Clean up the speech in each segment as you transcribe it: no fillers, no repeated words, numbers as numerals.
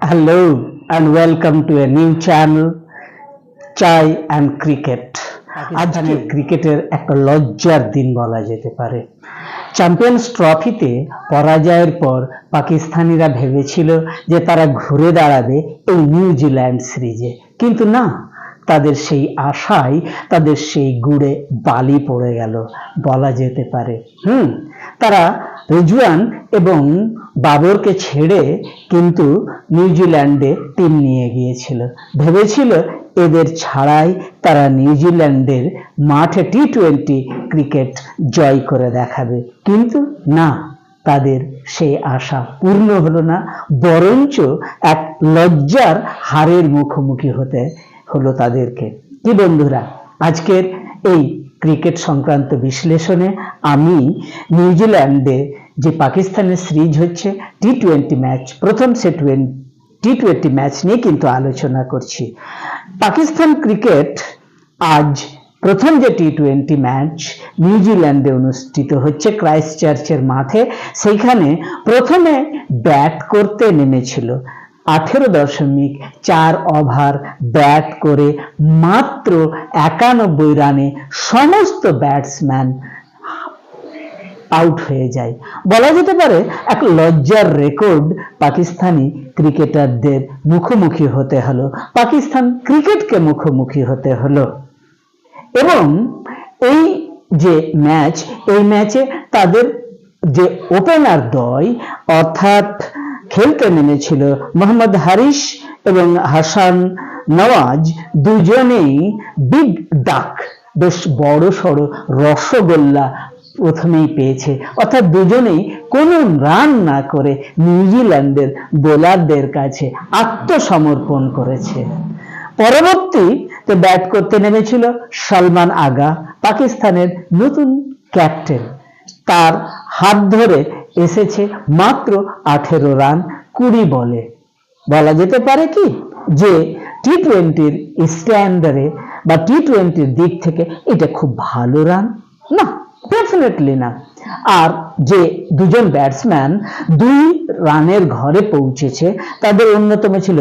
Hello and welcome to a new channel চাই and cricket. আজকে ক্রিকেটের একটা লজ্জার দিন বলা যেতে পারে। চ্যাম্পিয়ন্স ট্রফিতে পরাজয়ের পর পাকিস্তানিরা ভেবেছিল যে তারা ঘুরে দাঁড়াবে এই নিউজিল্যান্ড সিরিজে, কিন্তু না, তাদের সেই আশায় তাদের সেই গুড়ে বালি পড়ে গেল বলা যেতে পারে। তারা রিজওয়ান এবং বাবরকে ছেড়ে কিন্তু নিউজিল্যান্ডে টিম নিয়ে গিয়েছিল, ভেবেছিল এদের ছাড়াই তারা নিউজিল্যান্ডের মাঠে টি-20 ক্রিকেট জয় করে দেখাবে, কিন্তু না, তাদের সেই আশা পূর্ণ হলো না, বরঞ্চ এক লজ্জার হারের মুখোমুখি হতে হলো তাদেরকে। কি বন্ধুরা, আজকের এই ক্রিকেট সংক্রান্ত বিশ্লেষণে আমি নিউজিল্যান্ডে যে পাকিস্তানের সিরিজ হচ্ছে টি-20 ম্যাচ, প্রথম সেট টি-20 ম্যাচ নিয়ে কিন্তু আলোচনা করছি। পাকিস্তান ক্রিকেট আজ প্রথম যে টি-20 ম্যাচ নিউজিল্যান্ডে অনুষ্ঠিত হচ্ছে ক্রাইস্টচার্চের মাঠে, সেইখানে প্রথমে ব্যাট করতে নেমেছিল। 18.4 ওভার ব্যাট করে মাত্র 91 রানে সমস্ত ব্যাটসম্যান আউট হয়ে যায়। বলা যেতে পারে এক লজ্জার রেকর্ড পাকিস্তানি ক্রিকেটারদের মুখোমুখি হতে হলো, পাকিস্তান ক্রিকেটকে মুখোমুখি হতে হলো। এবং এই যে ম্যাচ, এই ম্যাচে তাদের যে ওপেনার দ্বয় অর্থাৎ খেলতে নেমেছিল মোহাম্মদ হারিস এবং হাসান নওয়াজ, দুজনেই বিগ ডাক, বেশ বড় সড়ো রসগোল্লা প্রথমেই পেয়েছে, অর্থাৎ দুজনেই কোনো রান না করে নিউজিল্যান্ডের বোলারদের কাছে আত্মসমর্পণ করেছে। পরবর্তীতে ব্যাট করতে নেমেছিল সলমান আগা, পাকিস্তানের নতুন ক্যাপ্টেন। তার হাত ধরে এসেছে মাত্র 18 রান 20 বলে। বলা যেতে পারে কি যে টি-20 স্ট্যান্ডার্ডে বা টি-20 দিক থেকে এটা খুব ভালো রান না, ডেফিনেটলি না। আর যে দুজন ব্যাটসম্যান 2 রানের ঘরে পৌঁছেছে, তাদের অন্যতম ছিল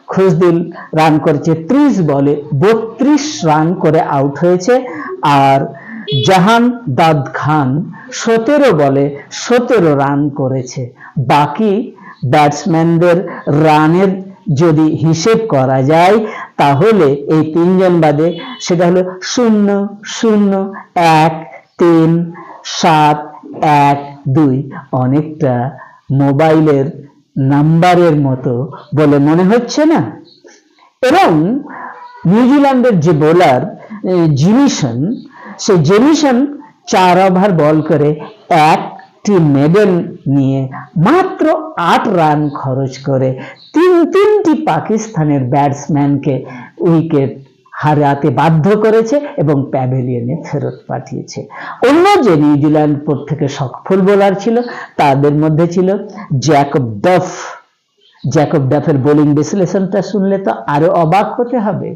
খুশদিল রান করেছে 30 বলে 32 রান করে আউট হয়েছে। আর জাহান দাদ খান 17 বলে 17 রান করেছে। বাকি ব্যাটসম্যানদের রানের যদি হিসেব করা যায় তাহলে এই তিনজন বাদে সেটা হলো 0, 0, 1, 3, 7, 1, 2, অনেকটা মোবাইলের নাম্বারের মতো বলে মনে হচ্ছে না? এবং নিউজিল্যান্ডের যে বোলার জেমিসন, সেই জেমিসন 4 ওভার বল করে একটি মেডেল নিয়ে মাত্র 8 রান খরচ করে তিনটি পাকিস্তানের ব্যাটসম্যানকে উইকেট হারাতে বাধ্য করেছে এবং প্যাভিলিয়নে ফেরত পাঠিয়েছে। অন্য যে নিউজিল্যান্ড থেকে সফল বোলার ছিল তাদের মধ্যে ছিল জ্যাকব ডাফের বোলিং বিশ্লেষণটা শুনলে তো আরো অবাক হতে হবে।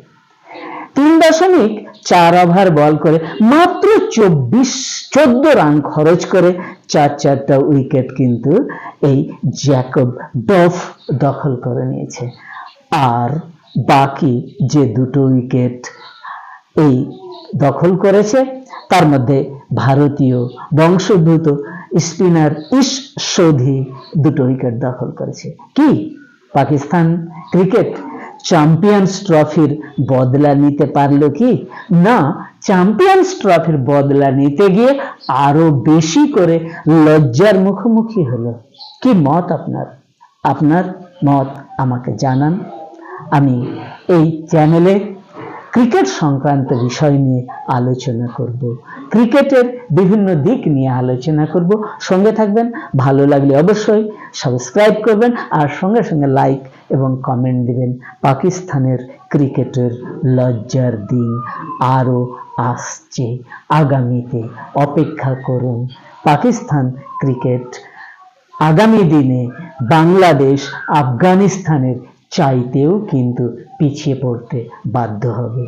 3.4 ওভার বল করে মাত্র 14 রান খরচ করে 4টা উইকেট কিন্তু এই জ্যাকব ডফ দখল করে নিয়েছে। আর বাকি যে 2 উইকেট এই দখল করেছে তার মধ্যে ভারতীয় বংশোদ্ভূত স্পিনার ইশ সৌধি 2 উইকেট দখল করেছে। কি পাকিস্তান ক্রিকেট চ্যাম্পিয়ন্স ট্রফির বদলা নিতে পারলো কি? না, চ্যাম্পিয়ন্স ট্রফির বদলা নিতে গিয়ে আরো বেশি করে লজ্জার মুখোমুখি হলো। কি মত আপনার মত আমাকে জানান। আমি এই চ্যানেলে ক্রিকেট সংক্রান্ত বিষয় নিয়ে আলোচনা করব, ক্রিকেটের বিভিন্ন দিক নিয়ে আলোচনা করব। সঙ্গে থাকবেন, ভালো লাগলে অবশ্যই সাবস্ক্রাইব করবেন আর সঙ্গে সঙ্গে লাইক এবং কমেন্ট দিবেন। পাকিস্তানের ক্রিকেটের লজ্জার দিন আরো আসছে, আগামীতে অপেক্ষা করুন। পাকিস্তান ক্রিকেট আগামী দিনে বাংলাদেশ আফগানিস্তানের চাইতেও কিন্তু পিছিয়ে পড়তে বাধ্য হবে।